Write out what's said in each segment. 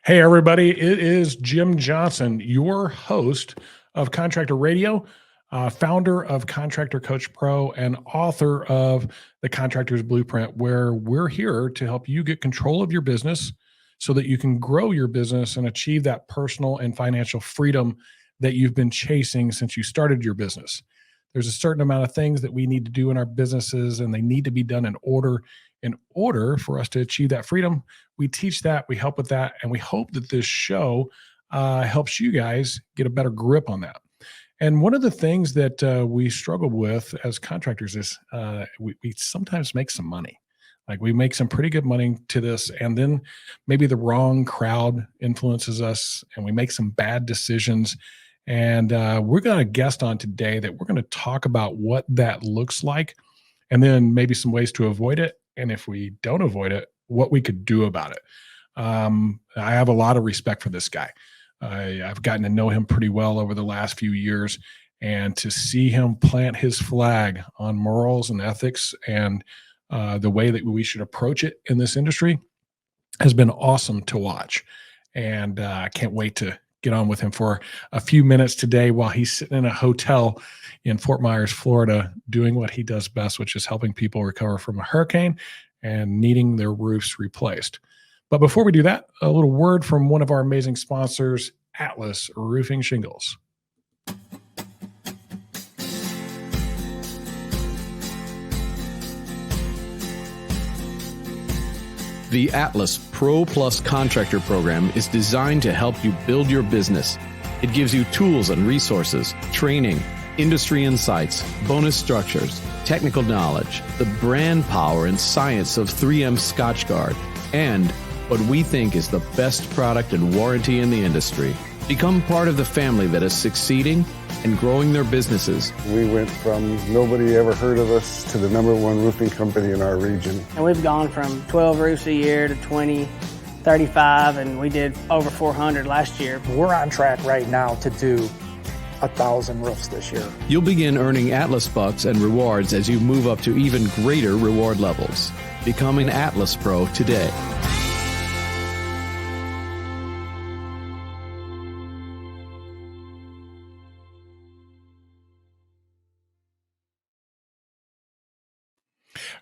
Hey, everybody. It is Jim Johnson, your host of Contractor Radio, founder of Contractor Coach Pro, and author of The Contractor's Blueprint, where we're here to help you get control of your business so that you can grow your business and achieve that personal and financial freedom that you've been chasing since you started your business. There's a certain amount of things that we need to do in our businesses, and they need to be done in order. In order for us to achieve that freedom, we teach that, we help with that, and we hope that this show helps you guys get a better grip on that. And one of the things that we struggle with as contractors is we sometimes make some money. Like we make some pretty good money to this, and then maybe the wrong crowd influences us, and we make some bad decisions. And we're got a guest on today that we're going to talk about what that looks like, and then maybe some ways to avoid it. And if we don't avoid it, what we could do about it. I have a lot of respect for this guy. I've gotten to know him pretty well over the last few years, and to see him plant his flag on morals and ethics and the way that we should approach it in this industry has been awesome to watch. And I can't wait to get on with him for a few minutes today while he's sitting in a hotel in Fort Myers, Florida, doing what he does best, which is helping people recover from a hurricane and needing their roofs replaced. But before we do that, a little word from one of our amazing sponsors, Atlas Roofing Shingles. The Atlas Pro Plus Contractor Program is designed to help you build your business. It gives you tools and resources, training, industry insights, bonus structures, technical knowledge, the brand power and science of 3M Scotchgard, and what we think is the best product and warranty in the industry. Become part of the family that is succeeding and growing their businesses. We went from nobody ever heard of us to the #1 roofing company in our region. And we've gone from 12 roofs a year to 20, 35, and we did over 400 last year. We're on track right now to do 1,000 roofs this year. You'll begin earning Atlas bucks and rewards as you move up to even greater reward levels. Become an Atlas Pro today.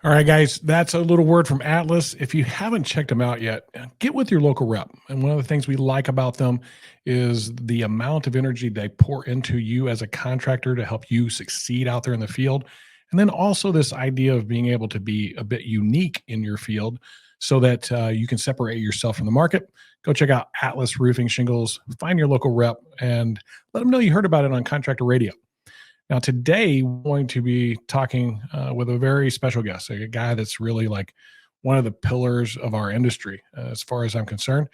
All right, guys, that's a little word from Atlas. If you haven't checked them out yet, get with your local rep. And one of the things we like about them is the amount of energy they pour into you as a contractor to help you succeed out there in the field. And then also this idea of being able to be a bit unique in your field so that you can separate yourself from the market. Go check out Atlas Roofing Shingles, find your local rep, and let them know you heard about it on Contractor Radio. Now, today, we're going to be talking with a very special guest, a guy that's really like one of the pillars of our industry, as far as I'm concerned.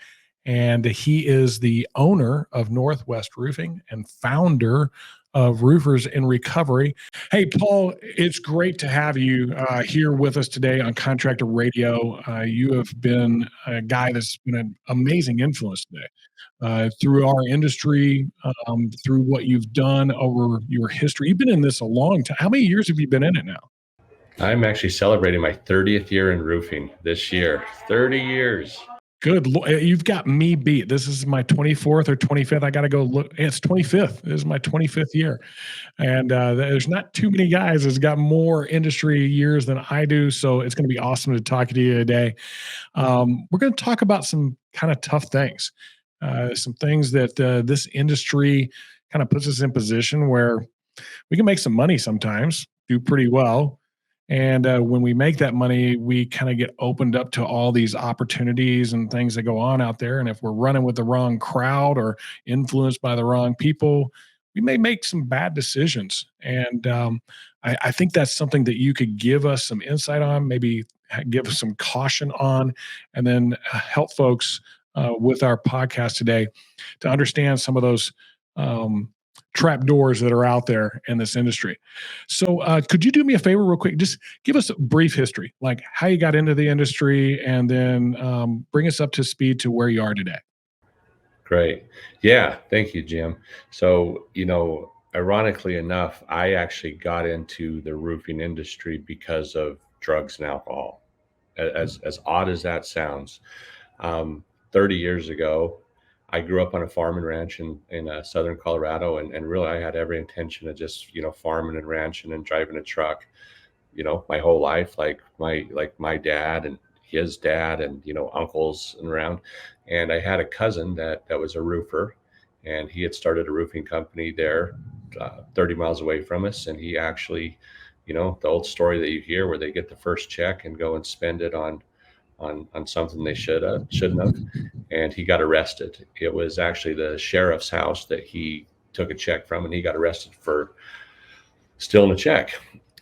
And he is the owner of Northwest Roofing and founder of Roofers in Recovery. Hey, Paul, it's great to have you here with us today on Contractor Radio. You have been a guy that's been an amazing influence today through our industry, through what you've done over your history. You've been in this a long time. How many years have you been in it now? I'm actually celebrating my 30th year in roofing this year. 30 years. Good. You've got me beat. This is my 24th or 25th. I got to go look. It's 25th. This is my 25th year. And there's not too many guys that's got more industry years than I do. So it's going to be awesome to talk to you today. We're going to talk about some kind of tough things, some things that this industry kind of puts us in position where we can make some money sometimes, do pretty well. And when we make that money, we kind of get opened up to all these opportunities and things that go on out there. And if we're running with the wrong crowd or influenced by the wrong people, we may make some bad decisions. And I think that's something that you could give us some insight on, maybe give us some caution on, and then help folks with our podcast today to understand some of those trap doors that are out there in this industry. So could you do me a favor real quick? Just give us a brief history, like how you got into the industry, and then bring us up to speed to where you are today. Great. Yeah. Thank you, Jim. So, ironically enough, I actually got into the roofing industry because of drugs and alcohol, as odd as that sounds. 30 years ago, I grew up on a farm and ranch in southern Colorado, and really I had every intention of just, farming and ranching and driving a truck, my whole life, like my dad and his dad and, uncles and around. And I had a cousin that was a roofer, and he had started a roofing company there 30 miles away from us. And he actually, the old story that you hear where they get the first check and go and spend it on something they shouldn't have. And he got arrested. It was actually the sheriff's house that he took a check from, and he got arrested for stealing a check.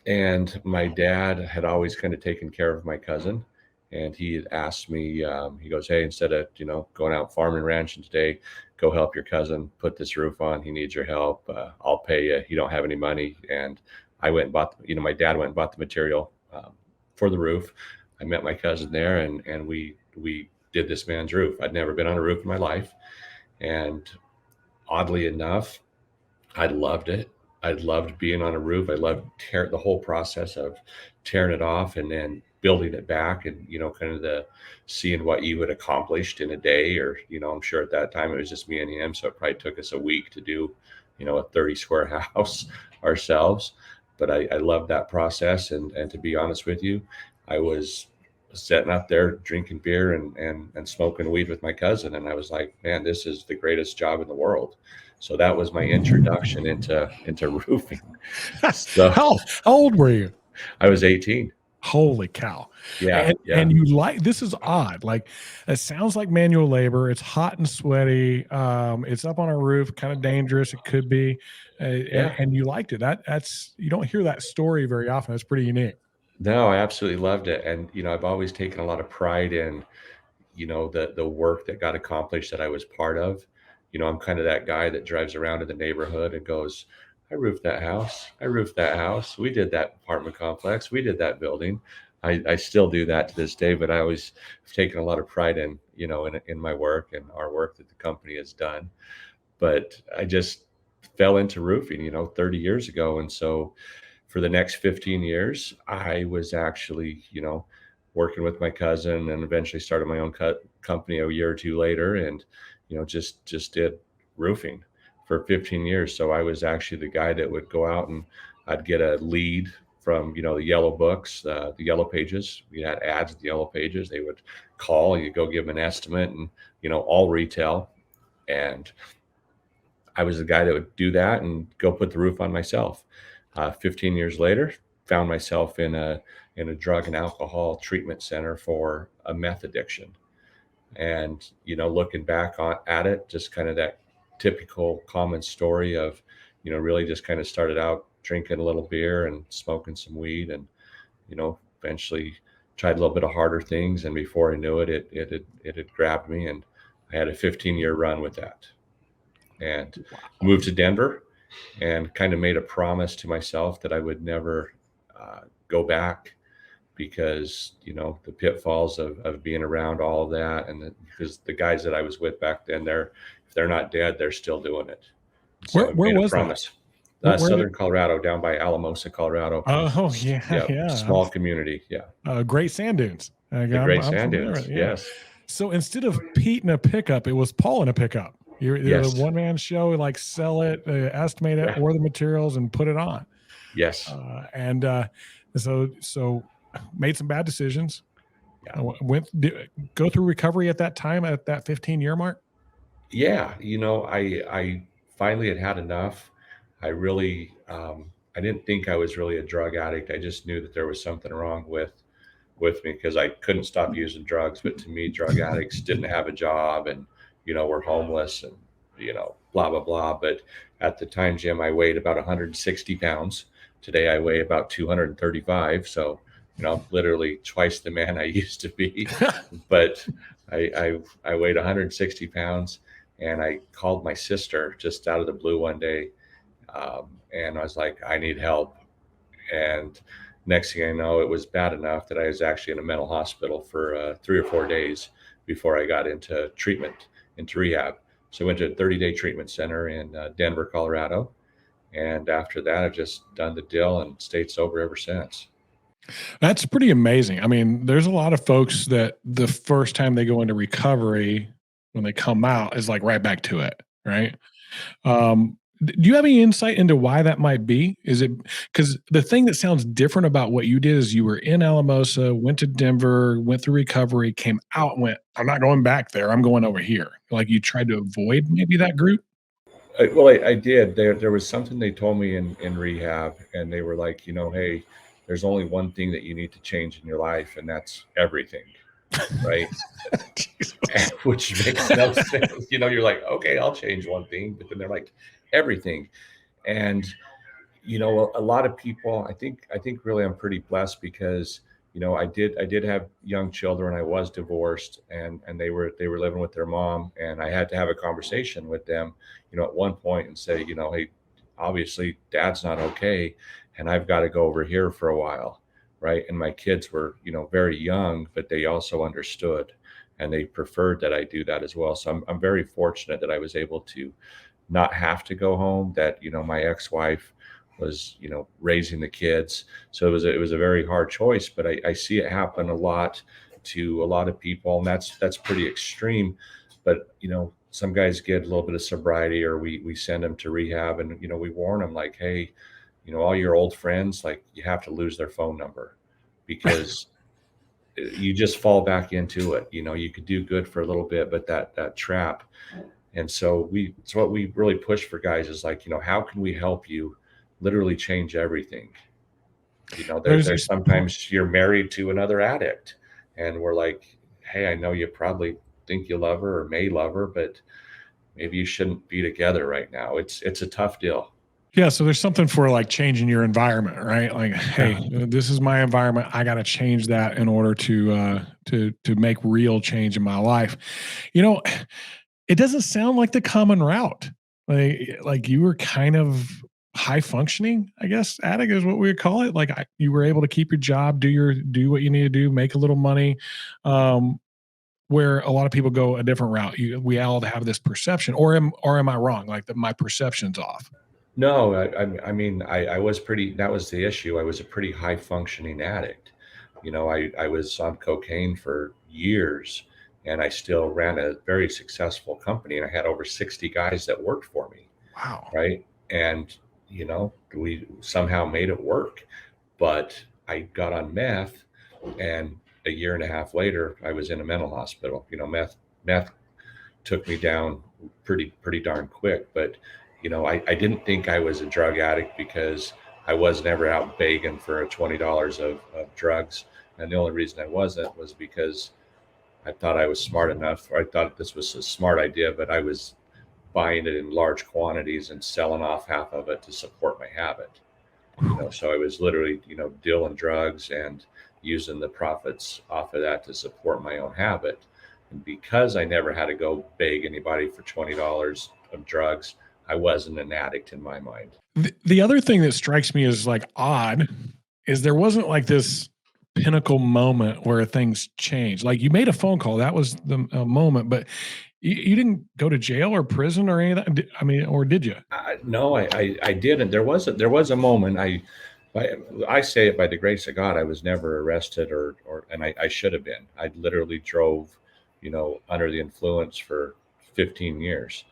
And my dad had always kind of taken care of my cousin. And he had asked me, he goes, hey, instead of, going out farming and ranching today, go help your cousin put this roof on. He needs your help. I'll pay you. You don't have any money. And I went and bought, my dad went and bought the material for the roof. I met my cousin there, and we did this man's roof. I'd never been on a roof in my life. And oddly enough, I loved it. I loved being on a roof. I loved the whole process of tearing it off and then building it back, and, kind of the seeing what you had accomplished in a day, or, I'm sure at that time it was just me and him. So it probably took us a week to do, a 30 square house ourselves. But I loved that process. And to be honest with you, I was sitting up there drinking beer and smoking weed with my cousin. And I was like, man, this is the greatest job in the world. So that was my introduction into roofing. So, How old were you? I was 18. Holy cow. Yeah. And you this is odd. Like, it sounds like manual labor. It's hot and sweaty. It's up on a roof, kind of dangerous. It could be, and you liked it. That's, you don't hear that story very often. That's pretty unique. No, I absolutely loved it. And, I've always taken a lot of pride in, the work that got accomplished that I was part of. I'm kind of that guy that drives around in the neighborhood and goes, I roofed that house. I roofed that house. We did that apartment complex. We did that building. I still do that to this day, but I always have taken a lot of pride in, in my work and our work that the company has done. But I just fell into roofing, 30 years ago. And so for the next 15 years, I was actually, working with my cousin, and eventually started my own company a year or two later, and, just did roofing for 15 years. So I was actually the guy that would go out and I'd get a lead from, the yellow books, the yellow pages. We had ads at the yellow pages. They would call, you go give them an estimate, and, all retail. And I was the guy that would do that and go put the roof on myself. 15 years later, found myself in a drug and alcohol treatment center for a meth addiction. And, looking back at it, just kind of that typical common story of, really just kind of started out drinking a little beer and smoking some weed, and, eventually tried a little bit of harder things. And before I knew it, it had grabbed me, and I had a 15-year run with that, and moved to Denver, and kind of made a promise to myself that I would never go back, because, the pitfalls of being around all of that. And because the guys that I was with back then, if they're not dead, they're still doing it. So where was promise. That? Southern Colorado, down by Alamosa, Colorado. Oh, yeah. Small community. Yeah. Great sand dunes. Great sand dunes. Yeah. Yes. So instead of Pete in a pickup, it was Paul in a pickup. You're Yes. a one-man show, like sell it, estimate it, order the materials, and put it on. Yes. So made some bad decisions. Yeah. Go through recovery at that time, at that 15-year mark. Yeah. I finally had enough. I really, I didn't think I was really a drug addict. I just knew that there was something wrong with me, because I couldn't stop using drugs. But to me, drug addicts didn't have a job, and, were homeless, and, blah, blah, blah. But at the time, Jim, I weighed about 160 pounds. Today, I weigh about 235. So, literally twice the man I used to be. But I weighed 160 pounds, and I called my sister just out of the blue one day. And I was like, I need help. And next thing I know, it was bad enough that I was actually in a mental hospital for 3 or 4 days before I got into treatment, into rehab. So I went to a 30-day treatment center in Denver, Colorado. And after that, I've just done the deal and stayed sober ever since. That's pretty amazing. I mean, there's a lot of folks that the first time they go into recovery, when they come out is like right back to it. Right. Do you have any insight into why that might be? Is it because the thing that sounds different about what you did is you were in Alamosa, went to Denver, went through recovery, came out, and went, I'm not going back there. I'm going over here. Like you tried to avoid maybe that group? I did. There was something they told me in rehab, and they were like, hey, there's only one thing that you need to change in your life, and that's everything. Right. Which makes no sense. You're like, okay, I'll change one thing, but then they're like, everything. And a lot of people, I think really I'm pretty blessed because I did have young children. I was divorced, and they were living with their mom, and I had to have a conversation with them at one point and say, hey, obviously dad's not okay, and I've got to go over here for a while. Right. And my kids were very young, but they also understood, and they preferred that I do that as well. So I'm very fortunate that I was able to not have to go home, that my ex-wife was raising the kids. So it was a very hard choice, but I see it happen a lot to a lot of people, and that's pretty extreme. But some guys get a little bit of sobriety, or we send them to rehab, and we warn them like, hey, all your old friends, like, you have to lose their phone number, because you just fall back into it. You could do good for a little bit, but that trap. And so what we really push for guys is like, how can we help you literally change everything? There's sometimes you're married to another addict, and we're like, hey, I know you probably think you love her or may love her, but maybe you shouldn't be together right now. It's a tough deal. Yeah. So there's something for like changing your environment, right? Like, hey, this is my environment. I got to change that in order to make real change in my life. It doesn't sound like the common route. Like you were kind of high functioning, I guess, addict is what we would call it. Like you were able to keep your job, do what you need to do, make a little money. Where a lot of people go a different route. We all have this perception, or am I wrong? Like my perception's off. No, I mean, I was that was the issue. I was a pretty high functioning addict. I was on cocaine for years, and I still ran a very successful company, and I had over 60 guys that worked for me. Wow. Right. And, we somehow made it work, but I got on meth, and a year and a half later, I was in a mental hospital. Meth took me down pretty darn quick, but I didn't think I was a drug addict because I was never out begging for $20 of drugs. And the only reason I wasn't was because I thought I was smart enough, or I thought this was a smart idea, but I was buying it in large quantities and selling off half of it to support my habit. So I was literally, dealing drugs and using the profits off of that to support my own habit. And because I never had to go beg anybody for $20 of drugs, I wasn't an addict in my mind. The other thing that strikes me as like odd is there wasn't like this pinnacle moment where things changed. Like you made a phone call, that was the moment, but you didn't go to jail or prison or any of that. I mean, or did you? No, I didn't. There was a moment. I say it by the grace of God, I was never arrested and I should have been. I literally drove, under the influence for 15 years.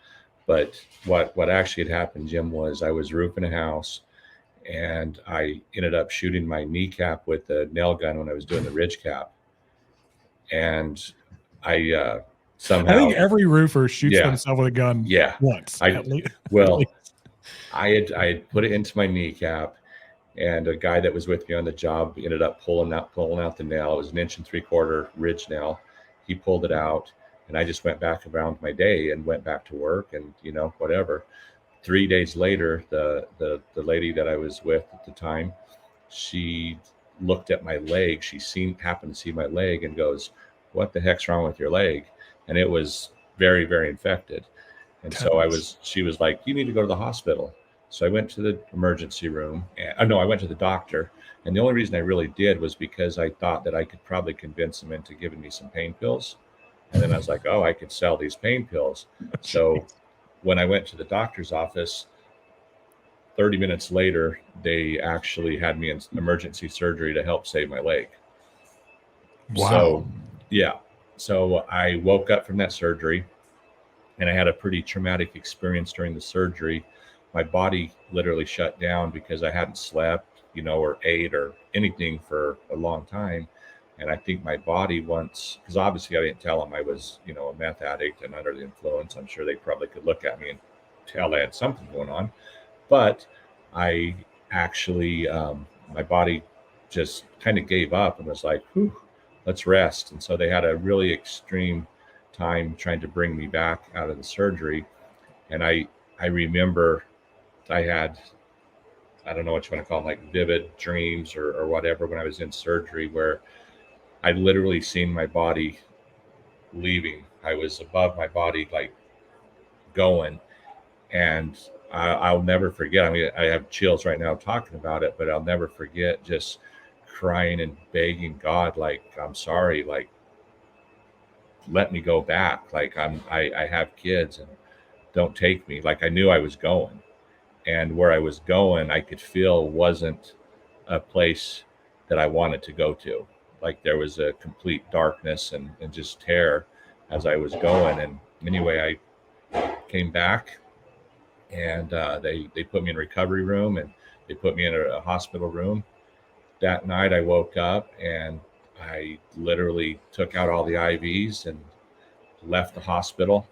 But what actually had happened, Jim, was I was roofing a house, and I ended up shooting my kneecap with a nail gun when I was doing the ridge cap. And I somehow, I think every roofer shoots themselves with a gun once. I had put it into my kneecap, and a guy that was with me on the job ended up pulling out the nail. It was 1 3/4 ridge nail. He pulled it out. And I just went back around my day and went back to work and, whatever. 3 days later, the lady that I was with at the time, she looked at my leg. She happened to see my leg and goes, "What the heck's wrong with your leg?" And it was very, very infected. And so she was like, "You need to go to the hospital." So I went to the emergency room. I went to the doctor. And the only reason I really did was because I thought that I could probably convince him into giving me some pain pills. And then I was like, oh, I could sell these pain pills. So when I went to the doctor's office, 30 minutes later, they actually had me in emergency surgery to help save my leg. Wow. So, yeah. So I woke up from that surgery. and I had a pretty traumatic experience during the surgery. My body literally shut down because I hadn't slept, or ate or anything for a long time. And I think my body because obviously I didn't tell them I was, a meth addict and under the influence. I'm sure they probably could look at me and tell I had something going on. But I actually, my body just kind of gave up and was like, whew, let's rest. And so they had a really extreme time trying to bring me back out of the surgery. And I remember I had, I don't know what you want to call them, like vivid dreams or whatever, when I was in surgery, where I literally seen my body leaving. I was above my body, like going. And I'll never forget. I mean, I have chills right now talking about it, but I'll never forget just crying and begging God, like, I'm sorry, like, let me go back. Like, I have kids and don't take me. Like, I knew I was going, and where I was going, I could feel wasn't a place that I wanted to go to. Like, there was a complete darkness and just terror as I was going. And anyway, I came back, and they put me in a recovery room, and they put me in a hospital room. That night I woke up and I literally took out all the IVs and left the hospital,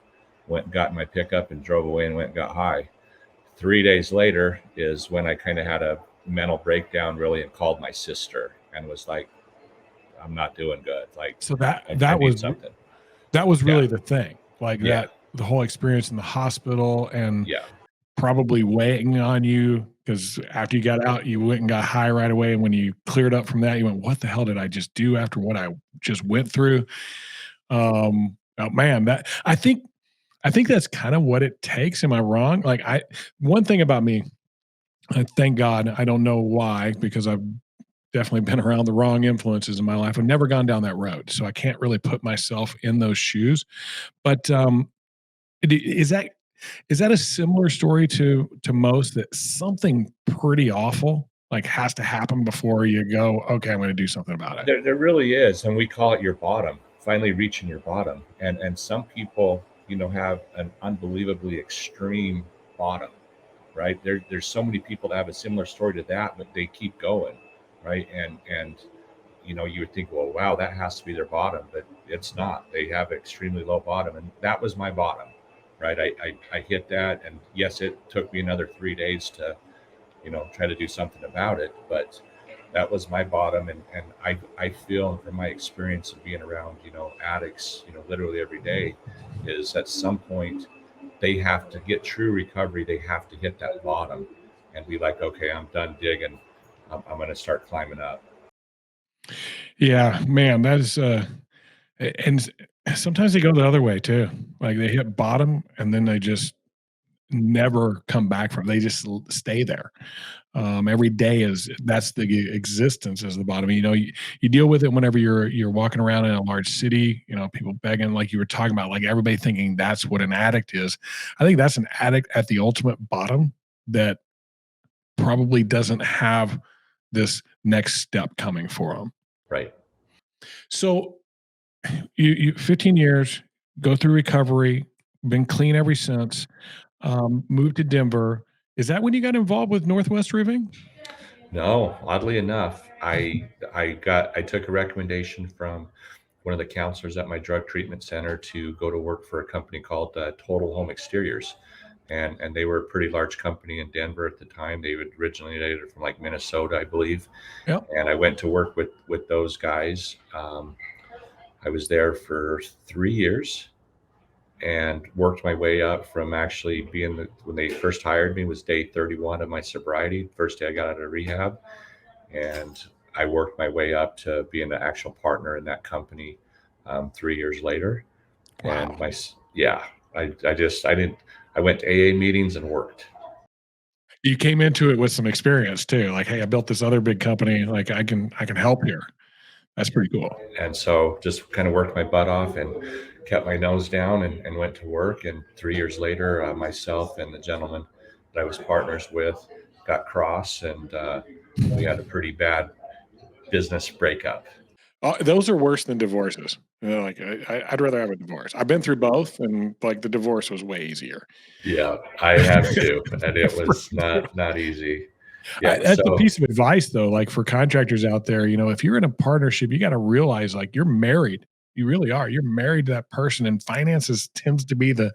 went and got in my pickup and drove away and went and got high. 3 days later is when I kind of had a mental breakdown, really, and called my sister and was like, I'm not doing good. Like, So I that need was something. That was really Yeah. the thing, like Yeah. that, the whole experience in the hospital and Yeah. probably weighing on you, because after you got out, you went and got high right away. And when you cleared up from that, you went, what the hell did I just do after what I just went through? Oh man, I think that's kind of what it takes. Am I wrong? Like, one thing about me, thank God, I don't know why, because I've definitely been around the wrong influences in my life. I've never gone down that road, so I can't really put myself in those shoes. But is that a similar story to most, that something pretty awful like has to happen before you go, okay, I'm going to do something about it? There really is, and we call it your bottom. Finally reaching your bottom, and some people, have an unbelievably extreme bottom, right? There's so many people that have a similar story to that, but they keep going, right? And you would think, well, wow, that has to be their bottom, but it's not. They have extremely low bottom, and that was my bottom, right? I hit that, and yes, it took me another 3 days to, try to do something about it, but that was my bottom. And I feel from my experience of being around, addicts, literally every day, is at some point they have to get true recovery. They have to hit that bottom and be like, okay, I'm done digging. I'm going to start climbing up. Yeah, man, that is and sometimes they go the other way too. Like, they hit bottom and then they just never come back from. They just stay there. Every day that's the existence as the bottom. You deal with it whenever you're walking around in a large city. People begging, like you were talking about, like everybody thinking that's what an addict is. I think that's an addict at the ultimate bottom that probably doesn't have this next step coming for them. Right. So you 15 years, go through recovery, been clean ever since, moved to Denver. Is that when you got involved with Northwest Roofing? No, oddly enough, I took a recommendation from one of the counselors at my drug treatment center to go to work for a company called Total Home Exteriors. And they were a pretty large company in Denver at the time. They had originated from like Minnesota, I believe. Yep. And I went to work with those guys. I was there for 3 years and worked my way up from actually being when they first hired me was day 31 of my sobriety, first day I got out of rehab. And I worked my way up to being the actual partner in that company 3 years later. Wow. And I went to AA meetings and worked. You came into it with some experience too. Like, hey, I built this other big company. Like, I can help here. That's pretty cool. And so just kind of worked my butt off and kept my nose down and went to work. And 3 years later, myself and the gentleman that I was partners with got cross, and we had a pretty bad business breakup. Those are worse than divorces. Like I'd rather have a divorce. I've been through both, and like the divorce was way easier. Yeah, I have too, and it was not easy. Yeah, That's a so piece of advice though, like for contractors out there, if you're in a partnership, you got to realize like you're married. You really are. You're married to that person, and finances tends to be the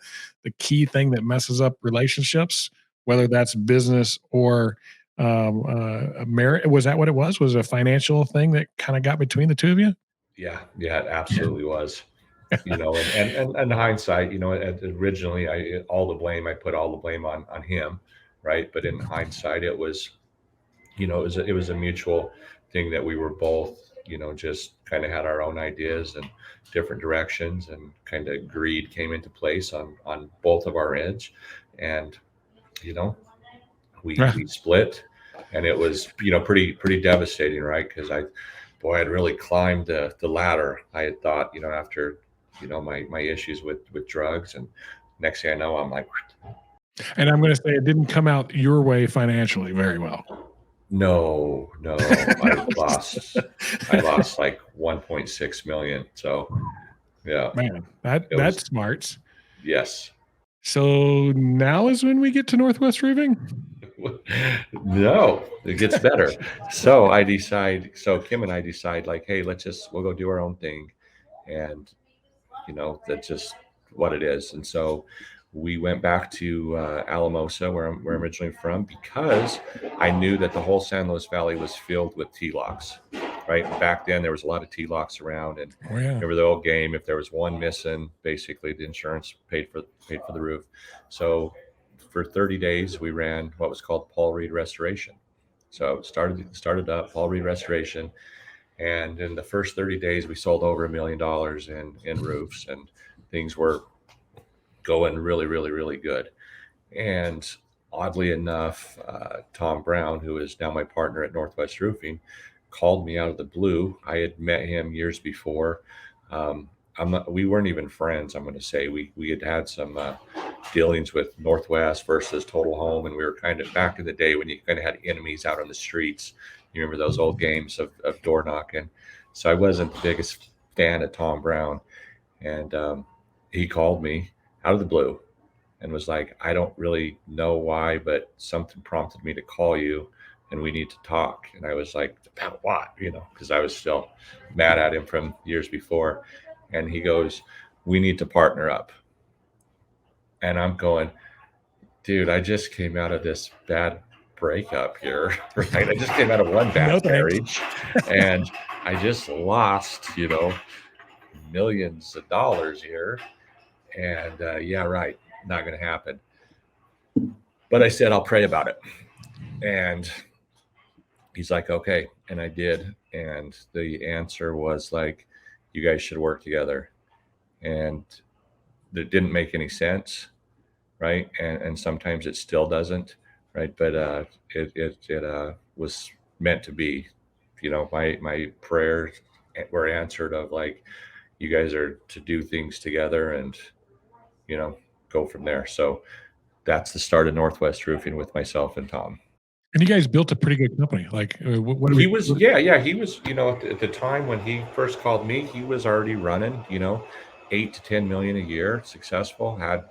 key thing that messes up relationships, whether that's business or a marriage. Was that what it was? Was it a financial thing that kind of got between the two of you? yeah, it Yeah. absolutely was. And hindsight, originally I put all the blame on him, right? But in hindsight, it was, it was a mutual thing that we were both, just kind of had our own ideas and different directions, and kind of greed came into place on both of our ends, and you know, Yeah. we split, and it was, pretty devastating, right? Because I'd really climbed the ladder. I had thought, after, my issues with drugs, and next thing I know, I'm like, And I'm going to say it didn't come out your way financially very well. no, I lost like 1.6 million. So yeah, Man, it that's was, smart. yes. So now is when we get to Northwest Roofing. No, it gets better. So Kim and I decide, like, hey, we'll go do our own thing. And, that's just what it is. And so we went back to Alamosa, where I'm originally from, because I knew that the whole San Luis Valley was filled with T-locks, right? And back then there was a lot of T-locks around, and Oh yeah. remember the old game, if there was one missing, basically the insurance paid for the roof. So for 30 days, we ran what was called Paul Reed Restoration. So started up Paul Reed Restoration, and in the first 30 days, we sold over $1 million in roofs, and things were going really, really, really good. And oddly enough, Tom Brown, who is now my partner at Northwest Roofing, called me out of the blue. I had met him years before. We weren't even friends. I'm going to say we had some dealings with Northwest versus Total Home, and we were kind of back in the day when you kind of had enemies out on the streets. You remember those old games of door knocking. So I wasn't the biggest fan of Tom Brown, and he called me out of the blue and was like, I don't really know why, but something prompted me to call you, and we need to talk. And I was like, about what? Because I was still mad at him from years before. And he goes, we need to partner up. And I'm going, dude, I just came out of this bad breakup here, right? I just came out of one bad marriage, and I just lost, millions of dollars here. And yeah, right, not going to happen. But I said, I'll pray about it. And he's like, okay. And I did. And the answer was like, you guys should work together. And it didn't make any sense, right? And sometimes it still doesn't, right? But it was meant to be. My prayers were answered, of like, you guys are to do things together, and go from there. So that's the start of Northwest Roofing with myself and Tom. And you guys built a pretty good company. Like, what He was, he was, at the time when he first called me, he was already running, 8 to 10 million a year, successful, had,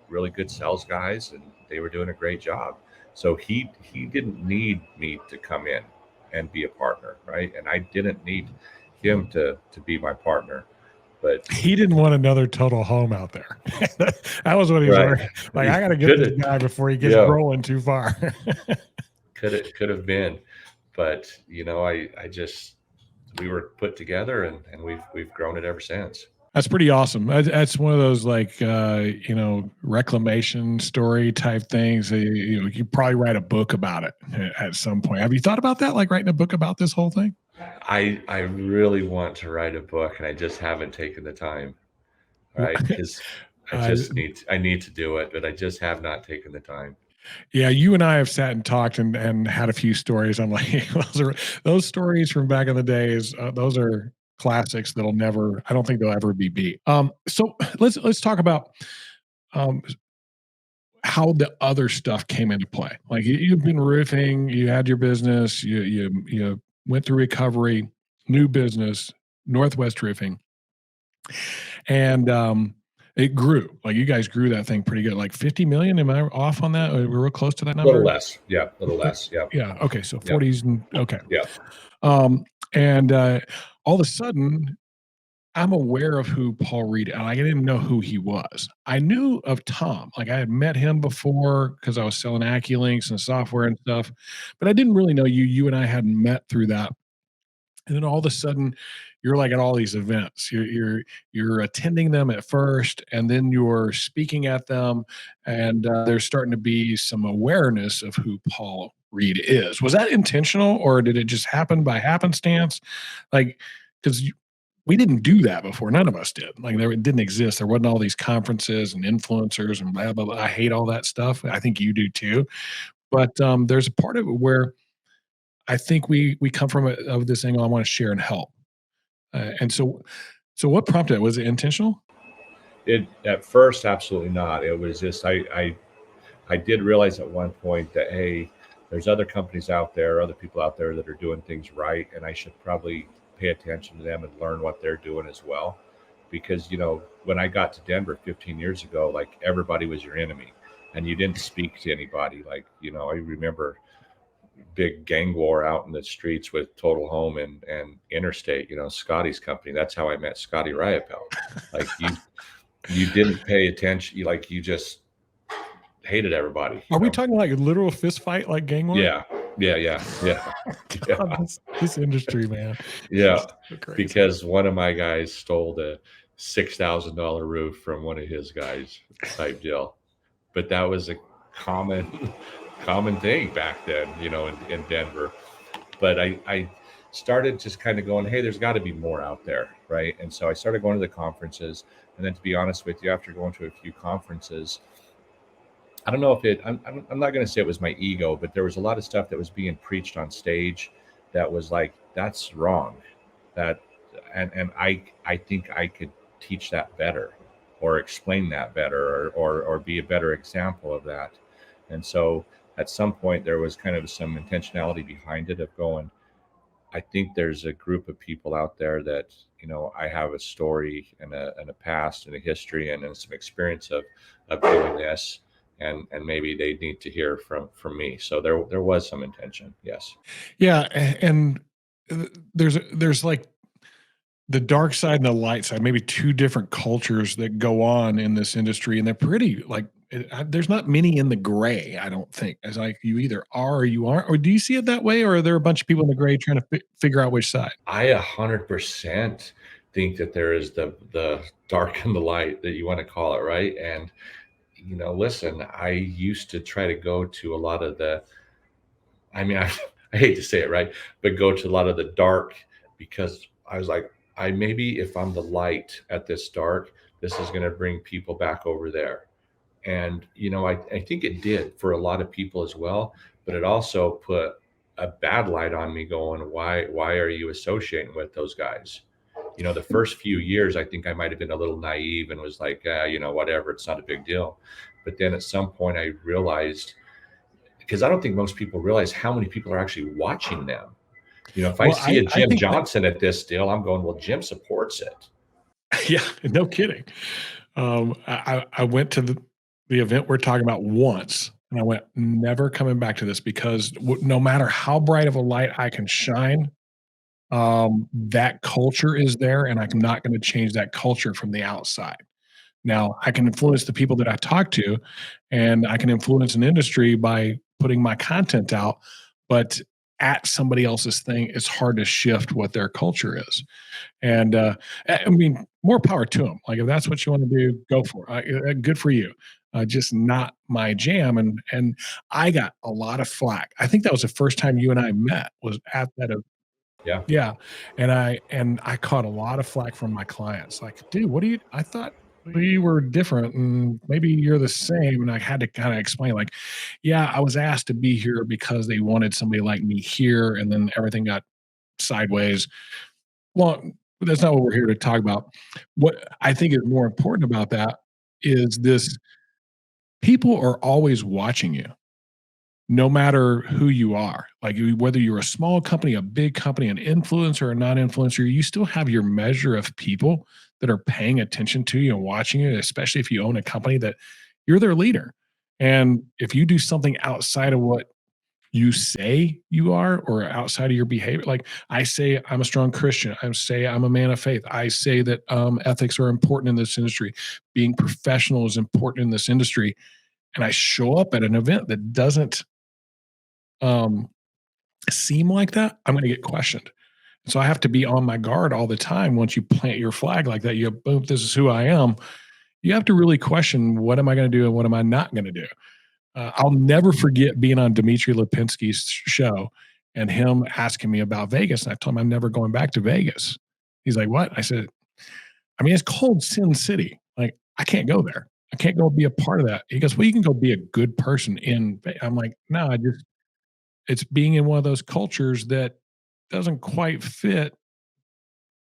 really good sales guys, and they were doing a great job. So he didn't need me to come in and be a partner, right? And I didn't need him to be my partner. But he didn't want another Total Home out there. That was what he was right. like. I got to get this guy before he gets rolling too far. Could have been, but I just, we were put together, and we've grown it ever since. That's pretty awesome. That's one of those like reclamation story type things. You probably write a book about it at some point. Have you thought about that? Like writing a book about this whole thing? I really want to write a book, and I just haven't taken the time, right? Because I need to do it, but I just have not taken the time. Yeah, you and I have sat and talked and had a few stories. I'm like, those stories from back in the days. Those are classics that'll never. I don't think they'll ever be beat. So let's talk about how the other stuff came into play. Like you've been roofing, you had your business, you went through recovery, new business, Northwest Roofing. And it grew. Like, you guys grew that thing pretty good. Like 50 million. Am I off on that? We're real close to that A number. little less. Yeah. A little less. Yeah. Yeah. Okay. So Yeah. 40s and okay. Yeah. And all of a sudden, I'm aware of who Paul Reed, and I didn't know who he was. I knew of Tom. Like, I had met him before because I was selling AccuLinks and software and stuff, but I didn't really know you. You and I hadn't met through that. And then all of a sudden, you're like at all these events. You're attending them at first, and then you're speaking at them, and there's starting to be some awareness of who Paul Reed is. Was that intentional, or did it just happen by happenstance? Like, because we didn't do that before. None of us did. Like, it didn't exist. There wasn't all these conferences and influencers and blah, blah, blah. I hate all that stuff. I think you do too. But there's a part of it where I think we come from of this angle. I want to share and help. And so what prompted it? Was it intentional? It at first, absolutely not. It was just I did realize at one point that, hey, there's other companies out there, other people out there that are doing things right, and I should probably pay attention to them and learn what they're doing as well. Because, when I got to Denver 15 years ago, like, everybody was your enemy and you didn't speak to anybody. Like, I remember big gang war out in the streets with Total Home and Interstate, Scotty's company. That's how I met Scotty Riopel. Like, you didn't pay attention. You just hated everybody. Are we talking like a literal fist fight, like gang war? Yeah. God, this industry, man. Yeah. So crazy. Because one of my guys stole the $6,000 roof from one of his guys type deal. But that was a common thing back then, in Denver. But I started just kind of going, hey, there's got to be more out there, right? And so I started going to the conferences. And then, to be honest with you, after going to a few conferences, I don't know if I'm not going to say it was my ego, but there was a lot of stuff that was being preached on stage that was like, that's wrong. And I think I could teach that better, or explain that better, or be a better example of that. And so at some point there was kind of some intentionality behind it of going, I think there's a group of people out there that, I have a story and a past and a history and some experience of doing this. And maybe they need to hear from me. So there was some intention. Yes. Yeah. And there's like the dark side and the light side, maybe two different cultures that go on in this industry. And they're pretty like, there's not many in the gray, I don't think. It's like you either are or you aren't. Or do you see it that way? Or are there a bunch of people in the gray trying to figure out which side? I 100% think that there is the dark and the light, that you want to call it, right? And listen, I used to try to go to a lot of I hate to say it, right? But go to a lot of the dark, because I was like, maybe if I'm the light at this dark, this is going to bring people back over there. And, I think it did for a lot of people as well, but it also put a bad light on me going, why are you associating with those guys? The first few years, I think I might've been a little naive and was like, whatever, it's not a big deal. But then at some point I realized, because I don't think most people realize how many people are actually watching them. If I see a Jim Johnson at this deal, I'm going, well, Jim supports it. Yeah, no kidding. I went to the event we're talking about once, and I went, never coming back to this, because no matter how bright of a light I can shine, that culture is there, and I'm not going to change that culture from the outside. Now, I can influence the people that I talk to, and I can influence an industry by putting my content out, but at somebody else's thing, it's hard to shift what their culture is. And more power to them. Like, if that's what you want to do, go for it. Good for you. Just not my jam. And I got a lot of flack. I think that was the first time you and I met, was at that event. Yeah. Yeah. And I caught a lot of flack from my clients. Like, dude, I thought we were different and maybe you're the same. And I had to kind of explain, like, yeah, I was asked to be here because they wanted somebody like me here. And then everything got sideways. Well, that's not what we're here to talk about. What I think is more important about that is this: people are always watching you. no matter who you are, like whether you're a small company, a big company, an influencer or a non-influencer, you still have your measure of people that are paying attention to you and watching you, especially if you own a company that you're their leader. And if you do something outside of what you say you are or outside of your behavior, like I say I'm a strong Christian, I say I'm a man of faith, I say that ethics are important in this industry, being professional is important in this industry, and I show up at an event that doesn't um, seem like that, I'm going to get questioned. So I have to be on my guard all the time. Once you plant your flag like that, you have, boom, this is who I am. You have to really question, what am I going to do and what am I not going to do? I'll never forget being on Dmitry Lipinski's show and him asking me about Vegas. And I told him I'm never going back to Vegas. He's like, what? I said, I mean, it's called Sin City. Like, I can't go there. I can't go be a part of that. He goes, well, you can go be a good person in. I'm like, no, it's being in one of those cultures that doesn't quite fit.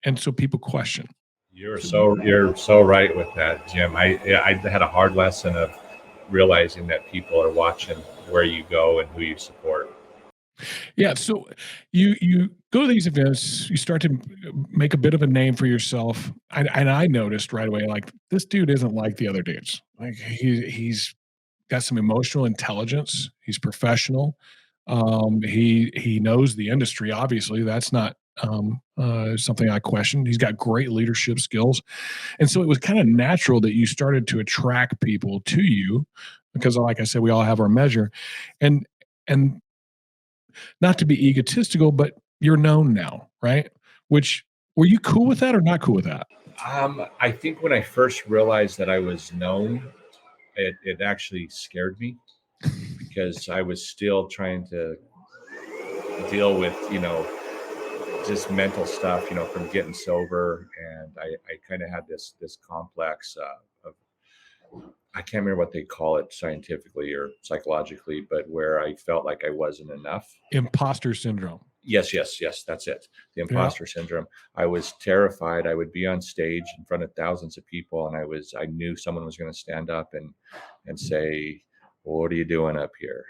And so people question. You're so right with that, Jim. I had a hard lesson of realizing that people are watching where you go and who you support. Yeah. So you go to these events, you start to make a bit of a name for yourself. And I noticed right away, like, this dude isn't like the other dudes. Like, he's got some emotional intelligence. He's professional. He knows the industry. Obviously, that's not something I questioned. He's got great leadership skills. And so it was kind of natural that you started to attract people to you because, like I said, we all have our measure. And not to be egotistical, but you're known now, right? Which, were you cool with that or not cool with that? I think when I first realized that I was known, it actually scared me because I was still trying to deal with, just mental stuff, from getting sober. And I kind of had this complex of, I can't remember what they call it scientifically or psychologically, but where I felt like I wasn't enough. Imposter syndrome. Yes, that's it. The imposter syndrome. I was terrified. I would be on stage in front of thousands of people, and I knew someone was going to stand up and say, well, "What are you doing up here?"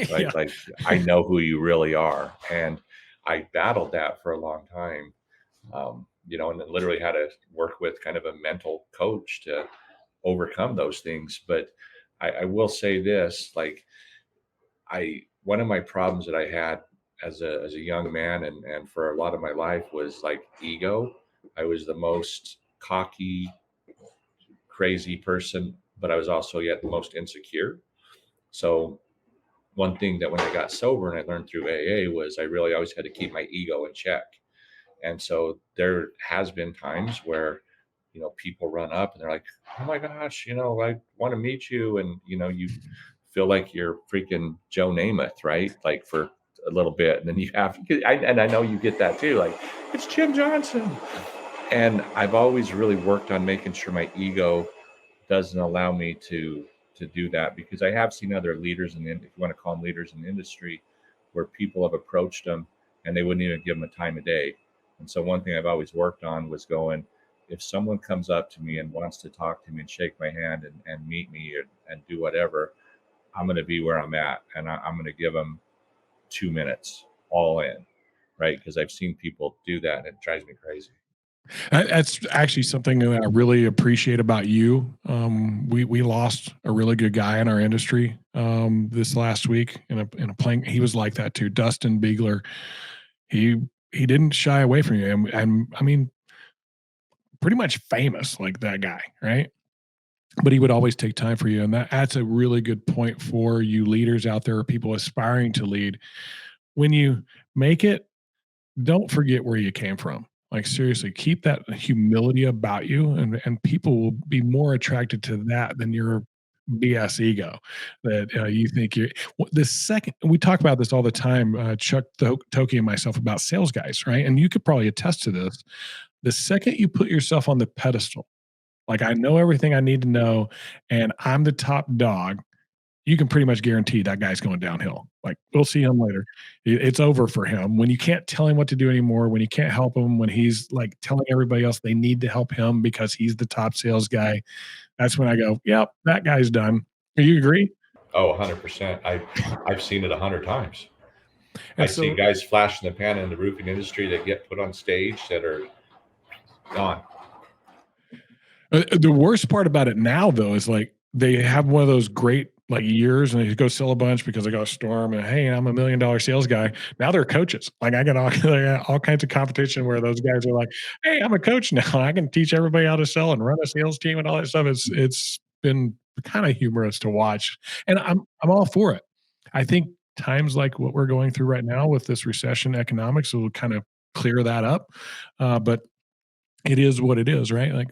Like I know who you really are, and I battled that for a long time. And then literally had to work with kind of a mental coach to overcome those things. But I will say this, like, one of my problems that I had as a young man and for a lot of my life was like ego. I was the most cocky, crazy person, but I was also yet the most insecure. So one thing that when I got sober and I learned through AA was I really always had to keep my ego in check. And so there has been times where, people run up and they're like, oh my gosh, I want to meet you. And, you feel like you're freaking Joe Namath, right? Like for a little bit. And then I know you get that too. Like, it's Jim Johnson. And I've always really worked on making sure my ego doesn't allow me to do that, because I have seen other leaders if you want to call them leaders in the industry, where people have approached them and they wouldn't even give them a time of day. And so one thing I've always worked on was going, if someone comes up to me and wants to talk to me and shake my hand and meet me and do whatever, I'm going to be where I'm at. And I'm going to give them 2 minutes all in, right? Because I've seen people do that and it drives me crazy. That's actually something that I really appreciate about you. We lost a really good guy in our industry this last week in a plane. He was like that too. Dustin Biegler. He didn't shy away from you. And I mean, pretty much famous like that guy, right? But he would always take time for you. And that's a really good point for you leaders out there, or people aspiring to lead. When you make it, don't forget where you came from. Like, seriously, keep that humility about you, and people will be more attracted to that than your BS ego that you think you're. The second, we talk about this all the time, Chuck Toki and myself, about sales guys, right? And you could probably attest to this. The second you put yourself on the pedestal, like, I know everything I need to know, and I'm the top dog, you can pretty much guarantee that guy's going downhill. Like, we'll see him later. It's over for him. When you can't tell him what to do anymore, when you can't help him, when he's like telling everybody else they need to help him because he's the top sales guy, that's when I go, yep, that guy's done. Do you agree? Oh, 100%. I've seen it 100 times. And I see guys flash in the pan in the roofing industry that get put on stage that are gone. The worst part about it now, though, is like they have one of those great like years and they go sell a bunch because they got a storm and hey, I'm $1 million sales guy. Now they're coaches. Like I got all kinds of competition where those guys are like, hey, I'm a coach now. I can teach everybody how to sell and run a sales team and all that stuff. It's been kind of humorous to watch, and I'm all for it. I think times like what we're going through right now with this recession economics will kind of clear that up. But it is what it is, right? Like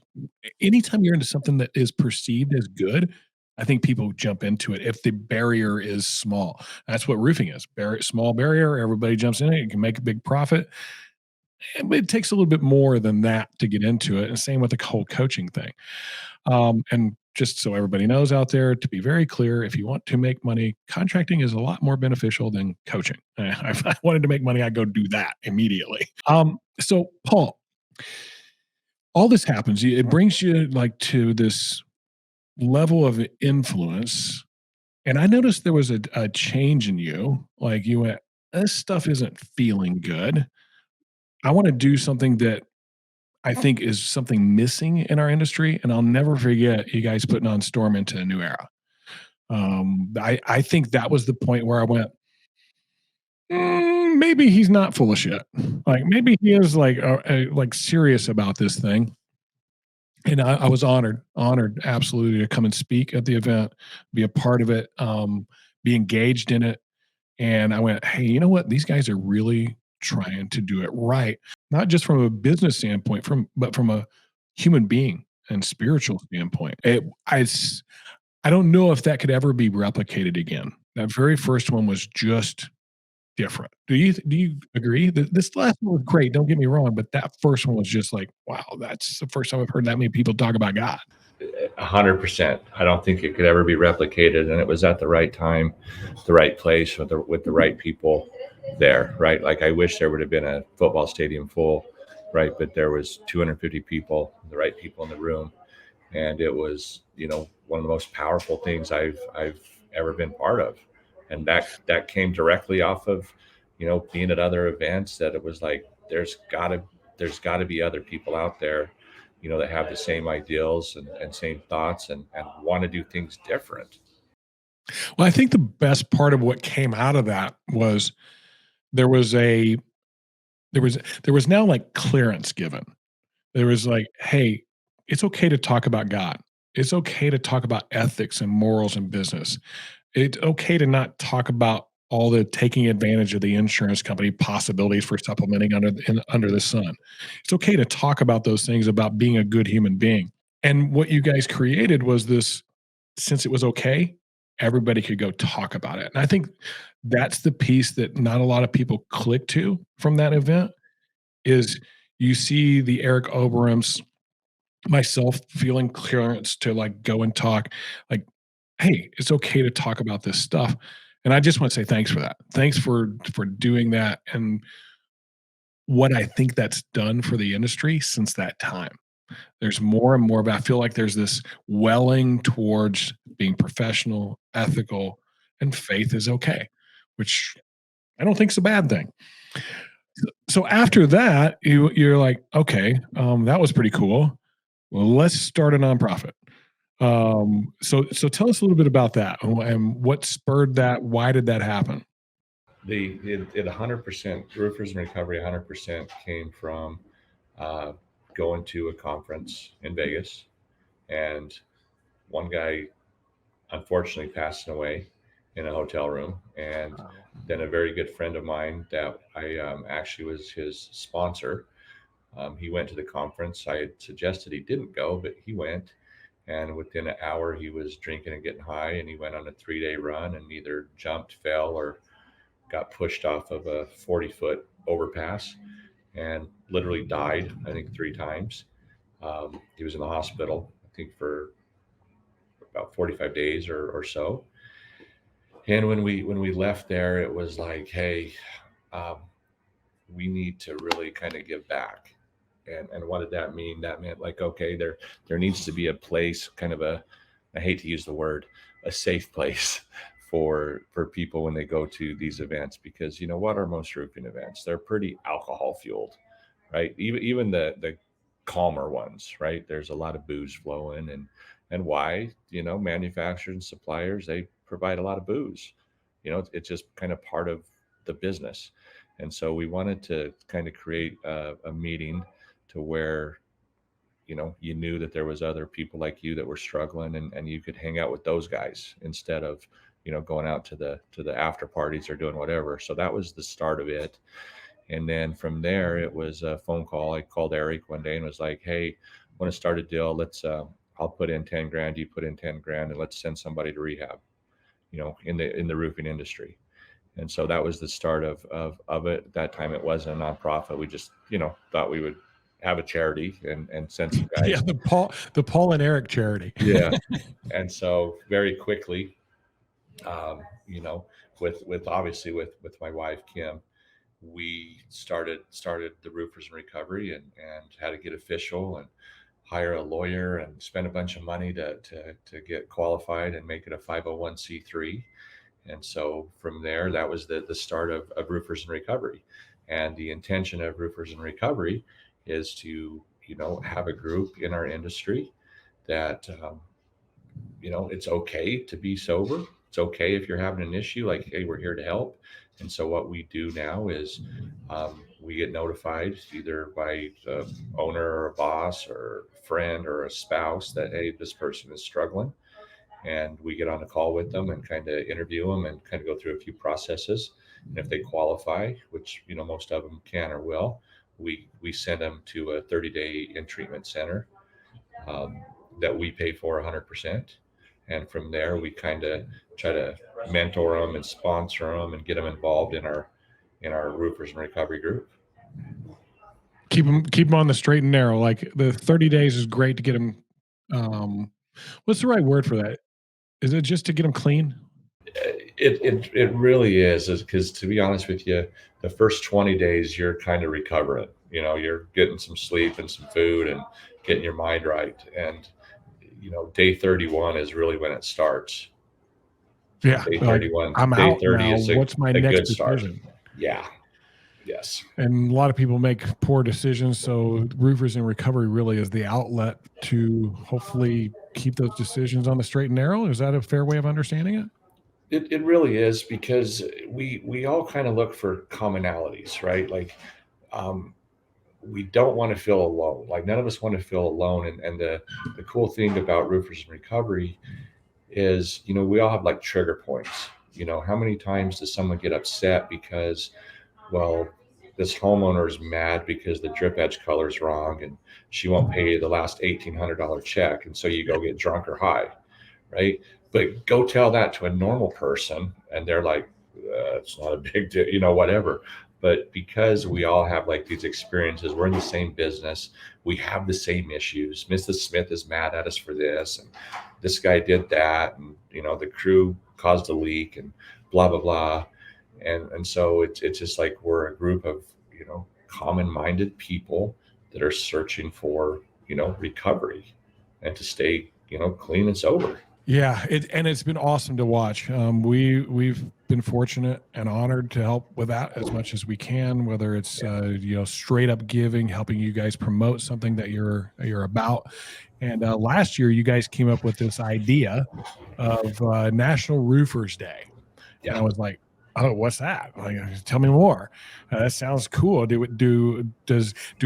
anytime you're into something that is perceived as good, I think people jump into it if the barrier is small. That's what roofing is. Small barrier, everybody jumps in it, you can make a big profit. But it takes a little bit more than that to get into it. And same with the whole coaching thing. And just so everybody knows out there, to be very clear, if you want to make money, contracting is a lot more beneficial than coaching. If I wanted to make money, I'd go do that immediately. So Paul, all this happens, it brings you like to this level of influence. And I noticed there was a change in you. Like you went, this stuff isn't feeling good. I want to do something that I think is something missing in our industry. And I'll never forget you guys putting on Storm into a New Era. I think that was the point where I went, maybe he's not full of shit. Like maybe he is like serious about this thing. And I was honored absolutely to come and speak at the event, be a part of it, be engaged in it. And I went, hey, you know what? These guys are really trying to do it right, not just from a business standpoint, but from a human being and spiritual standpoint. I don't know if that could ever be replicated again. That very first one was just different. Do you agree that this last one was great? Don't get me wrong, but that first one was just like, wow, that's the first time I've heard that many people talk about God. 100%. I don't think it could ever be replicated, and it was at the right time, the right place, with the right people there. Right, like I wish there would have been a football stadium full, right? But there was 250 people, the right people in the room, and it was one of the most powerful things I've ever been part of. And that came directly off of, being at other events, that it was like, there's gotta be other people out there, that have the same ideals and same thoughts and want to do things different. Well, I think the best part of what came out of that was there was now like clearance given. There was like, hey, it's okay to talk about God. It's okay to talk about ethics and morals in business. It's okay to not talk about all the taking advantage of the insurance company possibilities for supplementing under the sun. It's okay to talk about those things, about being a good human being. And what you guys created was this, since it was okay, everybody could go talk about it. And I think that's the piece that not a lot of people click to from that event is you see the Eric Oberums, myself feeling clearance to like go and talk like, hey, it's okay to talk about this stuff. And I just want to say thanks for that. Thanks for doing that. And what I think that's done for the industry since that time. There's more and more, but I feel like there's this welling towards being professional, ethical, and faith is okay, which I don't think is a bad thing. So after that, you're like, okay, that was pretty cool. Well, let's start a nonprofit. So tell us a little bit about that and what spurred that. Why did that happen? It 100%, Roofers in Recovery 100% came from going to a conference in Vegas, and one guy unfortunately passing away in a hotel room, and then a very good friend of mine that I actually was his sponsor. He went to the conference. I had suggested he didn't go, but he went. And within an hour, he was drinking and getting high, and he went on a 3-day run and either jumped, fell, or got pushed off of a 40-foot overpass and literally died, I think, 3 times. He was in the hospital, I think, for about 45 days or so. And when we left there, it was like, hey, we need to really kind of give back. And what did that mean? That meant like, okay, there needs to be a place, kind of I hate to use the word, a safe place for people when they go to these events, because you know what are most roofing events? They're pretty alcohol fueled, right? Even the calmer ones, right? There's a lot of booze flowing, and why? You know, manufacturers and suppliers, they provide a lot of booze. You know, it's just kind of part of the business. And so we wanted to kind of create a meeting to where, you know, you knew that there was other people like you that were struggling, and you could hang out with those guys instead of, you know, going out to the after parties or doing whatever. So that was the start of it. And then from there, it was a phone call. I called Eric one day and was like, hey, I want to start a deal. Let's, I'll put in 10 grand, you put in 10 grand, and let's send somebody to rehab, you know, in the roofing industry. And so that was the start of it. At that time, it wasn't a nonprofit. We just, you know, thought we would have a charity and send some guys. Yeah, the Paul and Eric charity. Yeah. And so very quickly, you know, with obviously with my wife, Kim, we started the Roofers in Recovery and had to get official and hire a lawyer and spend a bunch of money to get qualified and make it a 501c3. And so from there, that was the start of Roofers in Recovery. And the intention of Roofers in Recovery is to, you know, have a group in our industry that, you know, it's okay to be sober. It's okay if you're having an issue, like, hey, we're here to help. And so what we do now is we get notified either by the owner or a boss or a friend or a spouse that, hey, this person is struggling. And we get on a call with them and kind of interview them and kind of go through a few processes. And if they qualify, which, you know, most of them can or will, we send them to a 30-day in-treatment center that we pay for 100%. And from there, we kind of try to mentor them and sponsor them and get them involved in our Roofers in Recovery group. Keep them on the straight and narrow. Like the 30 days is great to get them. What's the right word for that? Is it just to get them clean? It really is because, to be honest with you, the first 20 days you're kind of recovering. You know, you're getting some sleep and some food and getting your mind right. And, you know, day 31 is really when it starts. Yeah. Day 31. I'm day out 30 now. is What's my a next good start. decision? Yeah. Yes. And a lot of people make poor decisions. So Roofers in Recovery really is the outlet to hopefully keep those decisions on the straight and narrow. Is that a fair way of understanding it? It really is, because we all kind of look for commonalities, right? Like, we don't want to feel alone. Like, none of us want to feel alone. And the cool thing about Roofers in Recovery is, you know, we all have like trigger points. You know, how many times does someone get upset because, well, this homeowner is mad because the drip edge color is wrong and she won't pay the last $1,800 check. And so you go get drunk or high, right? But go tell that to a normal person and they're like, it's not a big deal, you know, whatever. But because we all have like these experiences, we're in the same business, we have the same issues. Mrs. Smith is mad at us for this, and this guy did that, and, you know, the crew caused a leak and blah, blah, blah. And so it's just like we're a group of, you know, common-minded people that are searching for, you know, recovery and to stay, you know, clean and sober. Yeah, it's been awesome to watch. We've been fortunate and honored to help with that as much as we can, whether it's you know, straight up giving, helping you guys promote something that you're about. And last year, you guys came up with this idea of National Roofers Day. Yeah. And I was like, oh, what's that? Like, tell me more. That sounds cool. Do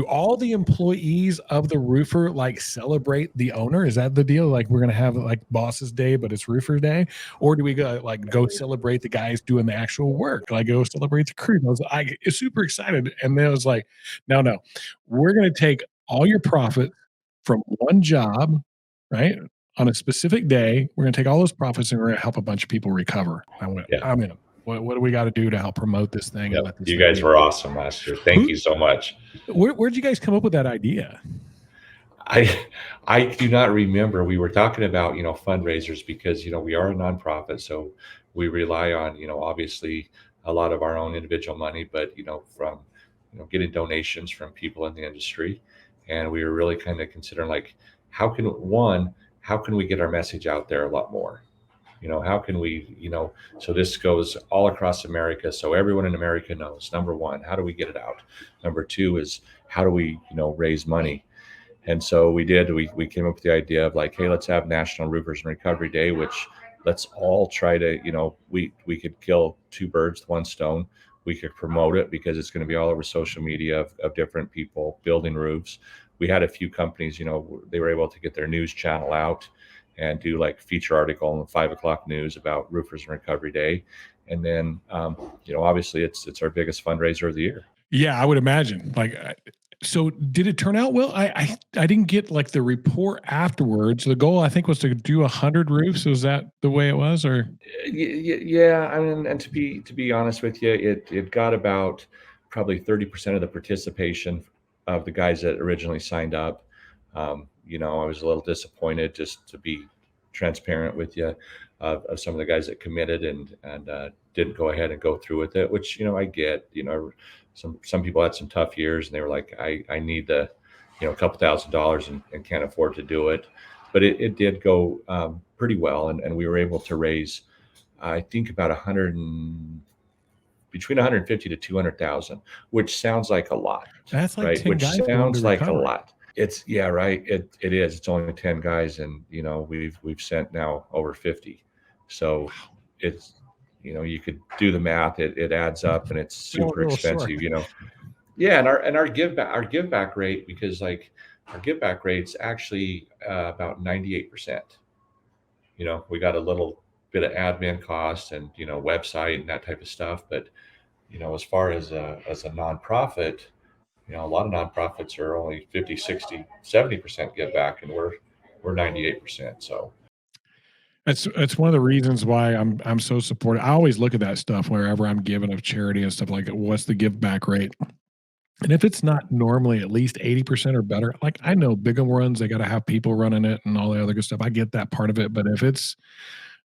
all the employees of the roofer like celebrate the owner? Is that the deal? Like, we're gonna have like Boss's Day, but it's Roofer Day, or do we go celebrate the guys doing the actual work? Like, go celebrate the crew? I was super excited, and then I was like, no, we're gonna take all your profit from one job, right? On a specific day, we're gonna take all those profits and we're gonna help a bunch of people recover. I went, yeah. I'm in. What do we got to do to help promote this thing? Yep. You guys were awesome last year. Thank you so much. Where'd you guys come up with that idea? I do not remember. We were talking about, you know, fundraisers because, you know, we are a nonprofit. So we rely on, you know, obviously a lot of our own individual money, but, you know, from, you know, getting donations from people in the industry. And we were really kind of considering like, how can we get our message out there a lot more? How can we, so this goes all across America. So everyone in America knows, number one, how do we get it out? Number two is how do we, raise money? And so we came up with the idea of like, hey, let's have National Roofers and Recovery Day, which let's all try to, we could kill two birds with one stone. We could promote it because it's going to be all over social media of different people building roofs. We had a few companies, they were able to get their news channel out and do like feature article in the 5 o'clock news about Roofers and Recovery Day. And then, obviously it's our biggest fundraiser of the year. Yeah, I would imagine. So did it turn out well? I didn't get like the report afterwards. The goal, I think, was to do 100 roofs. Was that the way it was, or? Yeah. I mean, and to be honest with you, it got about probably 30% of the participation of the guys that originally signed up. I was a little disappointed, just to be transparent with you, of some of the guys that committed and didn't go ahead and go through with it, which, I get, some people had some tough years and they were like, I need the, a couple $1,000s and can't afford to do it. But it did go pretty well. And we were able to raise, I think about between 150 to 200,000, which sounds like a lot. That's like right? 10 Which guys sounds like recover. a lot. Right. It is. It's only 10 guys, and we've sent now over 50. So it's, you could do the math. It adds up, and it's super expensive. Yeah, and our give back rate, because like our give back rate's actually about 98%. We got a little bit of admin cost and website and that type of stuff, but as far as a nonprofit, a lot of nonprofits are only 50, 60, 70% give back, and we're 98%. So it's one of the reasons why I'm so supportive. I always look at that stuff wherever I'm giving of charity and stuff, like what's the give back rate. And if it's not normally at least 80% or better, like I know bigger ones, they got to have people running it and all the other good stuff. I get that part of it. But if it's,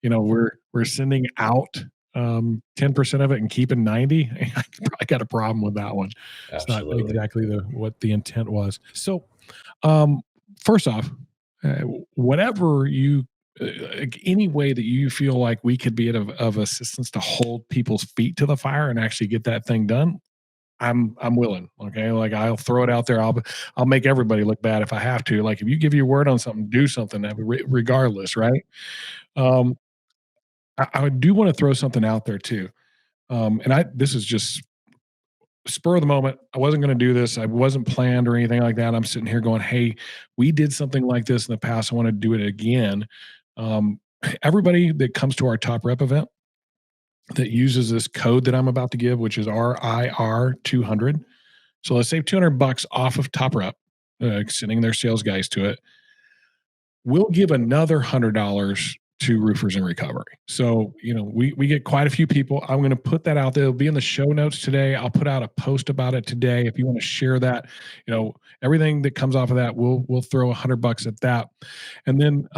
we're sending out 10% of it and keeping 90, I probably got a problem with that one. absolutely. It's not exactly what the intent was. So first off, whatever you, any way that you feel like we could be of assistance to hold people's feet to the fire and actually get that thing done, I'm willing. Okay. Like I'll throw it out there. I'll make everybody look bad if I have to. Like if you give your word on something, do something regardless. Right. I do want to throw something out there too. This is just spur of the moment. I wasn't going to do this. I wasn't planned or anything like that. I'm sitting here going, hey, we did something like this in the past. I want to do it again. Everybody that comes to our Top Rep event that uses this code that I'm about to give, which is RIR 200. So let's save $200 off of Top Rep, sending their sales guys to it. We'll give another $100 to Roofers in Recovery. So, we get quite a few people. I'm going to put that out there. It'll be in the show notes today. I'll put out a post about it today. If you want to share that, everything that comes off of that, we'll throw $100 at that. And then,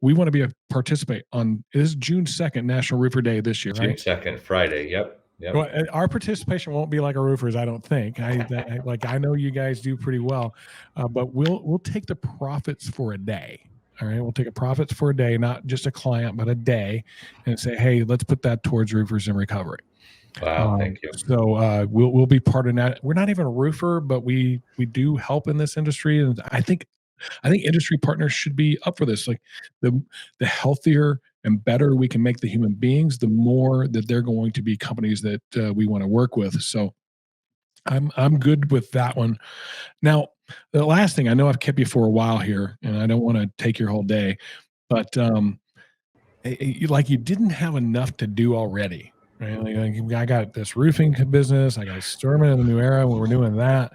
we want to be a participate on, it is June 2nd, National Roofer Day this year, right? June 2nd, Friday. Yep. Well, our participation won't be like a roofers, I don't think. I know you guys do pretty well, but we'll take the profits for a day. All right, we'll take a profits for a day, not just a client, but a day, and say, hey, let's put that towards Roofers in Recovery. Wow, thank you. So we'll be part of that. We're not even a roofer, but we do help in this industry, and I think industry partners should be up for this. Like the healthier and better we can make the human beings, the more that they're going to be companies that we want to work with. So I'm good with that one. Now, the last thing, I know I've kept you for a while here, and I don't want to take your whole day, but you didn't have enough to do already. Right? Like, I got this roofing business. I got Storming in the New Era when we're doing that.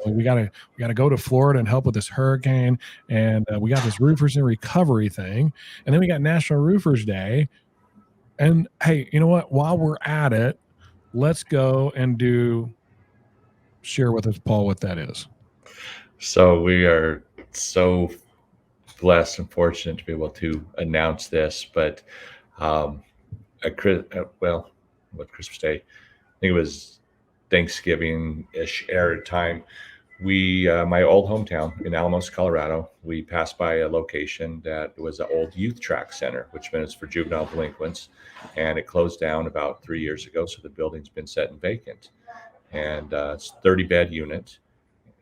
We gotta go to Florida and help with this hurricane, and we got this Roofers in Recovery thing, and then we got National Roofers Day. And hey, you know what? While we're at it, let's go and share with us, Paul, what that is. So we are so blessed and fortunate to be able to announce this, but with Christmas Day, I think it was Thanksgiving-ish era time, my old hometown in Alamos, Colorado, we passed by a location that was an old youth track center, which meant for juvenile delinquents, and it closed down about 3 years ago. So the building's been set and vacant, and it's 30-bed unit.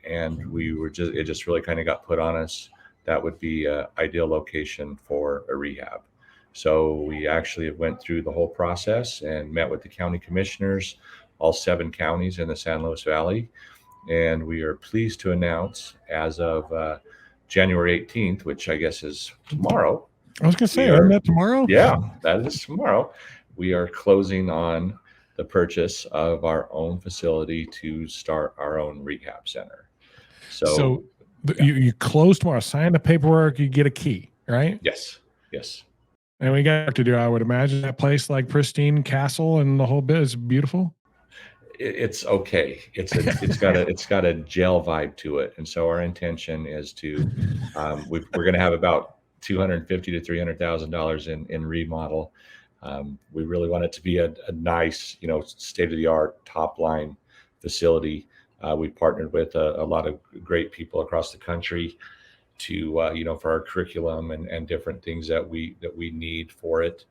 And it just really kind of got put on us. That would be an ideal location for a rehab. So we actually went through the whole process and met with the county commissioners, all 7 counties in the San Luis Valley. And we are pleased to announce as of January 18th, which I guess is tomorrow. I was going to say, isn't that tomorrow? Yeah, that is tomorrow. We are closing on the purchase of our own facility to start our own rehab center. So you close tomorrow, sign the paperwork, you get a key, right? Yes. And we got to do, I would imagine, that place like pristine castle and the whole bit is beautiful. It's okay. It's got a gel vibe to it, and so our intention is to we're going to have about $250,000 to $300,000 in remodel. We really want it to be a nice, state of the art, top line facility. We partnered with a lot of great people across the country to for our curriculum and different things that we need for it.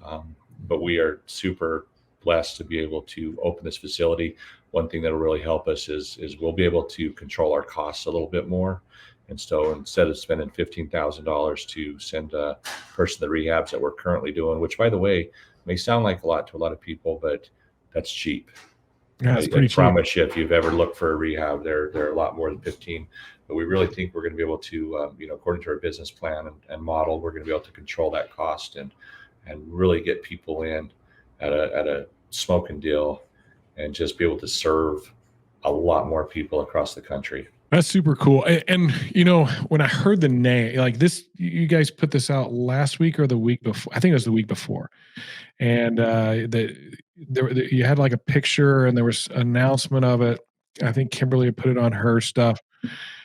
But we are super blessed to be able to open this facility. One thing that will really help us is we'll be able to control our costs a little bit more. And so instead of spending $15,000 to send a person to the rehabs that we're currently doing, which by the way, may sound like a lot to a lot of people, but that's cheap. Yeah, it's pretty cheap. I promise you, if you've ever looked for a rehab, they're a lot more than 15. But we really think we're going to be able to, according to our business plan and model, we're going to be able to control that cost and really get people in at a smoking deal and just be able to serve a lot more people across the country. That's super cool. And when I heard the name, like this, you guys put this out last week or the week before. I think it was the week before. And you had like a picture and there was an announcement of it. I think Kimberly had put it on her stuff.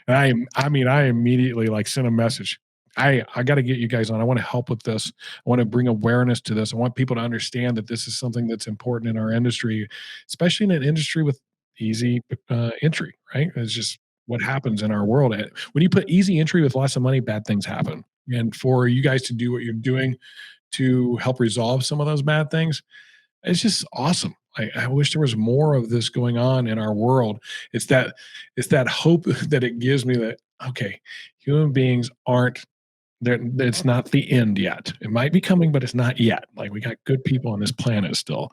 And I immediately like sent a message. I got to get you guys on. I want to help with this. I want to bring awareness to this. I want people to understand that this is something that's important in our industry, especially in an industry with easy entry, right? It's just what happens in our world. When you put easy entry with lots of money, bad things happen. And for you guys to do what you're doing to help resolve some of those bad things, it's just awesome. I wish there was more of this going on in our world. It's that hope that it gives me that, okay, human beings aren't there. It's not the end yet. It might be coming, but it's not yet. Like, we got good people on this planet still.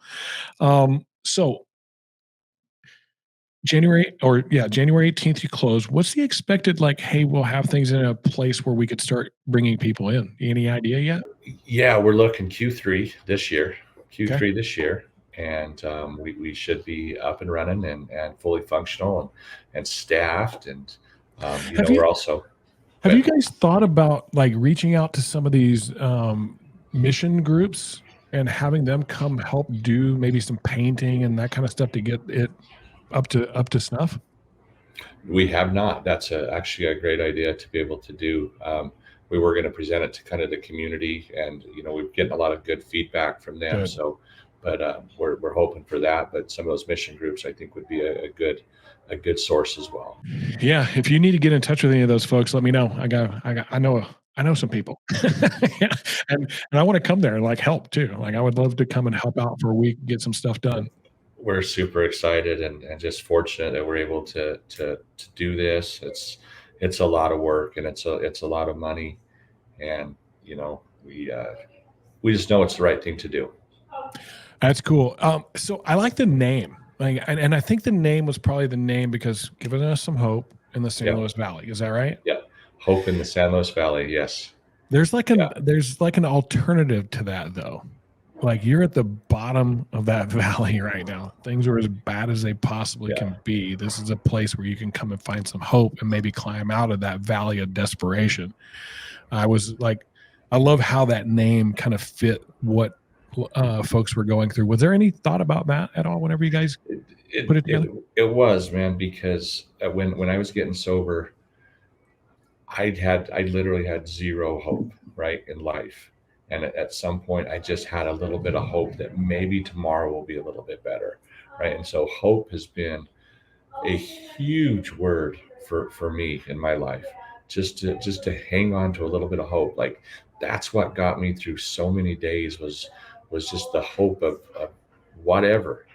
So January 18th, you close. What's the expected, hey, we'll have things in a place where we could start bringing people in. Any idea yet? Yeah, we're looking Q3 this year. And we should be up and running and fully functional and staffed. And, we're also. Have you guys thought about reaching out to some of these mission groups and having them come help do maybe some painting and that kind of stuff to get it up to snuff? We have not. That's actually a great idea to be able to do. We were going to present it to kind of the community, and we're getting a lot of good feedback from them. Good. So, but we're hoping for that. But some of those mission groups, I think, would be a good source as well. Yeah, if you need to get in touch with any of those folks, let me know. I know some people, yeah. and I want to come there and help too. I would love to come and help out for a week, get some stuff done. We're super excited and just fortunate that we're able to do this. It's a lot of work and it's a lot of money, and we just know it's the right thing to do. That's cool. So I like the name, and I think the name was probably the name because giving us some hope in the San Luis Valley. Is that right? Yeah, hope in the San Luis Valley. Yes. There's an alternative to that though. You're at the bottom of that valley right now. Things are as bad as they possibly can be. This is a place where you can come and find some hope and maybe climb out of that valley of desperation. I love how that name kind of fit what folks were going through. Was there any thought about that at all whenever you guys put it together? It was, man, because when I was getting sober, I literally had zero hope, right, in life. And at some point, I just had a little bit of hope that maybe tomorrow will be a little bit better, right? And so hope has been a huge word for me in my life, just to hang on to a little bit of hope. Like that's what got me through so many days was just the hope of whatever.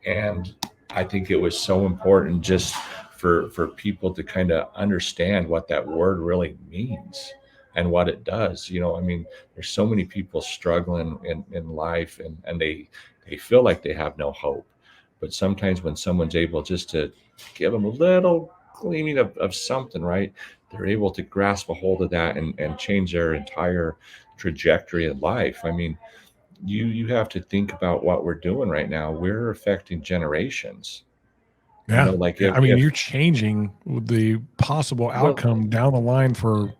And I think it was so important just for people to kind of understand what that word really means and what it does. I mean, there's so many people struggling in life, and they feel like they have no hope. But sometimes when someone's able just to give them a little gleaming of something, right, they're able to grasp a hold of that and change their entire trajectory in life. I mean, you have to think about what we're doing right now. We're affecting generations. Yeah. Like I mean, you're changing the possible outcome down the line for,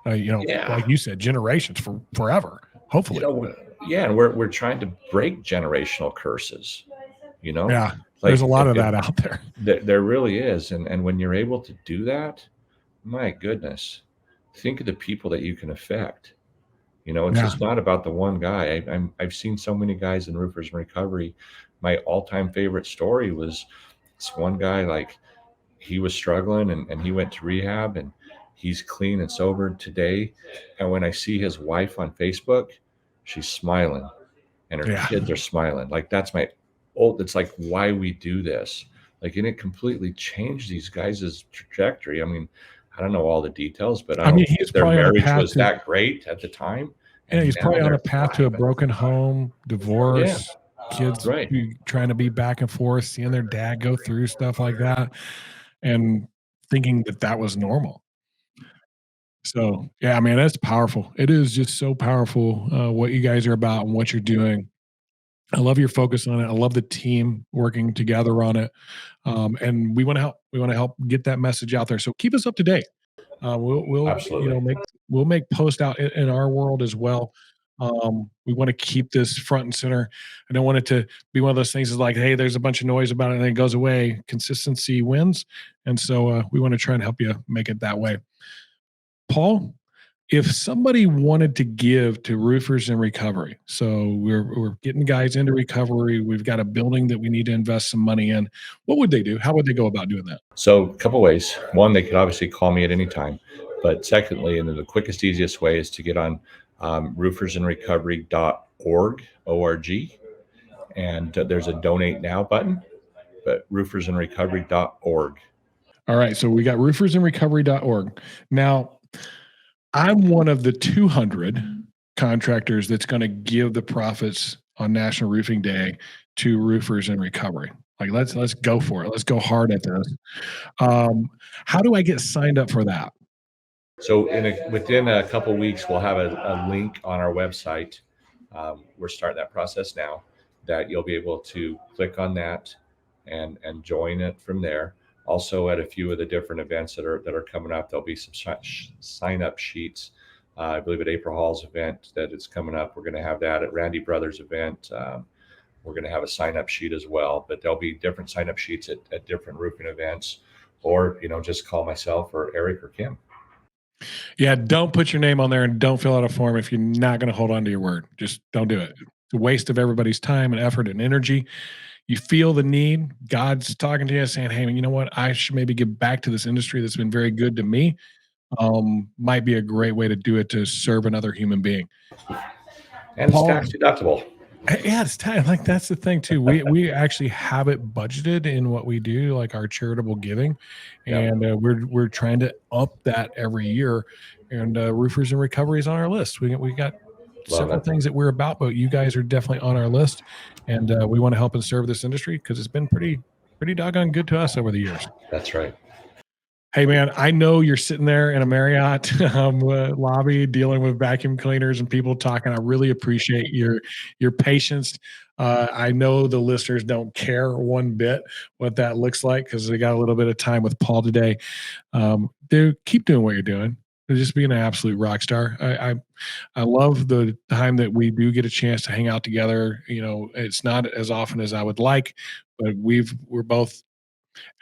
like you said, generations, for forever, hopefully. And we're trying to break generational curses. Yeah, there's a lot of that out there. There really is. And when you're able to do that, my goodness, think of the people that you can affect. It's just not about the one guy. I've seen so many guys in roofers in recovery. My all-time favorite story was this one guy, like he was struggling and he went to rehab and he's clean and sober today. And when I see his wife on Facebook, she's smiling and her kids are smiling. Like that's it's like why we do this. Like, and it completely changed these guys' trajectory. I mean, I don't know all the details, but I mean, their marriage was that great at the time. Yeah, he's probably on a path to a broken home, divorce, kids trying to be back and forth, seeing their dad go through stuff like that, and thinking that was normal. So, yeah, man, that's powerful. It is just so powerful what you guys are about and what you're doing. I love your focus on it. I love the team working together on it. And we want to help. We want to help get that message out there. So keep us up to date. We'll Absolutely. We'll make posts out in our world as well. We want to keep this front and center. I don't want it to be one of those things is like, hey, there's a bunch of noise about it and then it goes away. Consistency wins. And so we want to try and help you make it that way. Paul, if somebody wanted to give to Roofers in Recovery, so we're getting guys into recovery, we've got a building that we need to invest some money in, what would they do? How would they go about doing that? So a couple ways. One, they could obviously call me at any time. But secondly, and the quickest, easiest way is to get on roofersinrecovery.org, O-R-G. And there's a donate now button, but roofersinrecovery.org. All right. So we got roofersinrecovery.org. Now, I'm one of the 200 contractors that's going to give the profits on National Roofing Day to Roofers in Recovery. Like, let's go for it. Let's go hard at this. How do I get signed up for that? So within a couple of weeks, we'll have a link on our website. We're starting that process now, that you'll be able to click on that and join it from there. Also, at a few of the different events that are coming up, there'll be some sign-up sheets. I believe at April Hall's event that it's coming up, we're going to have that. At Randy Brothers' event, we're going to have a sign-up sheet as well. But there'll be different sign-up sheets at different roofing events, or just call myself or Eric or Kim. Yeah, don't put your name on there and don't fill out a form if you're not going to hold on to your word. Just don't do it. It's a waste of everybody's time and effort and energy. You feel the need. God's talking to you saying, hey, you know what? I should maybe give back to this industry that's been very good to me. Might be a great way to do it, to serve another human being. And Paul, it's tax deductible. Yeah, it's time. Like, that's the thing too. We actually have it budgeted in what we do, like our charitable giving, and we're trying to up that every year. And Roofers in Recovery is on our list. We got several things that we're about, but you guys are definitely on our list, and we want to help and serve this industry because it's been pretty doggone good to us over the years. That's right. Hey, man, I know you're sitting there in a Marriott lobby dealing with vacuum cleaners and people talking. I really appreciate your patience. I know the listeners don't care one bit what that looks like because they got a little bit of time with Paul today. Dude, keep doing what you're doing. Just being an absolute rock star. I love the time that we do get a chance to hang out together. It's not as often as I would like, but we're both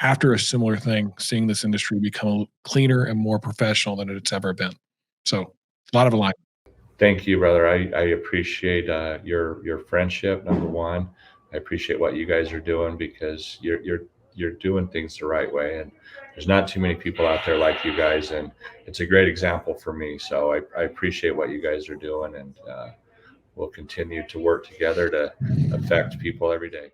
after a similar thing, seeing this industry become cleaner and more professional than it's ever been. So a lot of alignment. Thank you, brother. I appreciate your friendship. Number one, I appreciate what you guys are doing because you're doing things the right way, and there's not too many people out there like you guys, and it's a great example for me. So I appreciate what you guys are doing, and we'll continue to work together to affect people every day.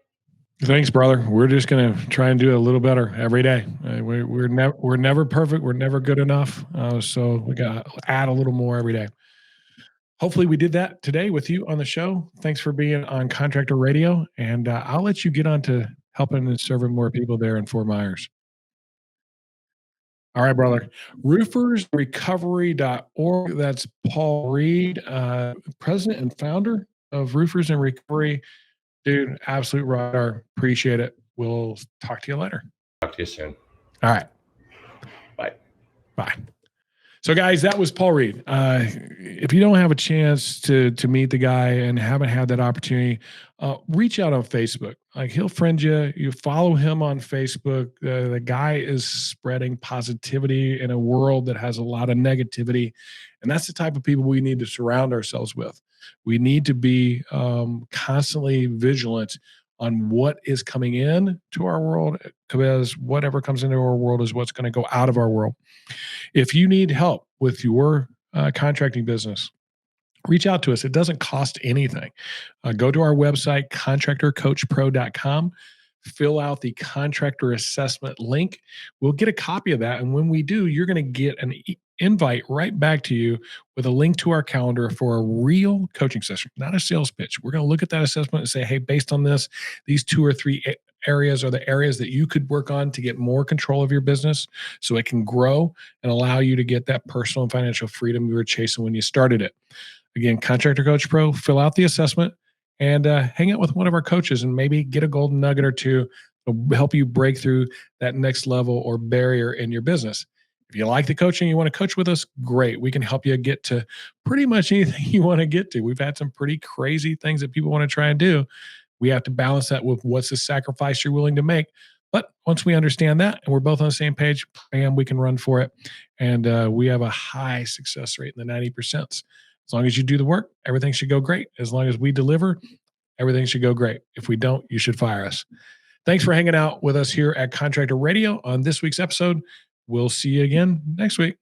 Thanks, brother. We're just going to try and do a little better every day. We're never perfect. We're never good enough. So we got to add a little more every day. Hopefully we did that today with you on the show. Thanks for being on Contractor Radio. And I'll let you get on to helping and serving more people there in Fort Myers. All right, brother. Roofersrecovery.org. That's Paul Reed, president and founder of Roofers in Recovery. Dude, absolute rockstar. Appreciate it. We'll talk to you later. Talk to you soon. All right. Bye. Bye. So, guys, that was Paul Reed. If you don't have a chance to meet the guy and haven't had that opportunity, reach out on Facebook. Like, he'll friend you. You follow him on Facebook. The guy is spreading positivity in a world that has a lot of negativity, and that's the type of people we need to surround ourselves with. We need to be constantly vigilant on what is coming in to our world, because whatever comes into our world is what's going to go out of our world. If you need help with your contracting business, reach out to us. It doesn't cost anything. Go to our website, ContractorCoachPRO.com. Fill out the contractor assessment link. We'll get a copy of that. And when we do, you're going to get an invite right back to you with a link to our calendar for a real coaching session, not a sales pitch. We're going to look at that assessment and say, hey, based on this, these 2 or 3 areas are the areas that you could work on to get more control of your business so it can grow and allow you to get that personal and financial freedom you were chasing when you started it. Again, Contractor Coach Pro, fill out the assessment and hang out with one of our coaches and maybe get a golden nugget or two to help you break through that next level or barrier in your business. If you like the coaching, you want to coach with us, great. We can help you get to pretty much anything you want to get to. We've had some pretty crazy things that people want to try and do. We have to balance that with what's the sacrifice you're willing to make. But once we understand that and we're both on the same page, bam, we can run for it. And we have a high success rate in the 90%. As long as you do the work, everything should go great. As long as we deliver, everything should go great. If we don't, you should fire us. Thanks for hanging out with us here at Contractor Radio on this week's episode. We'll see you again next week.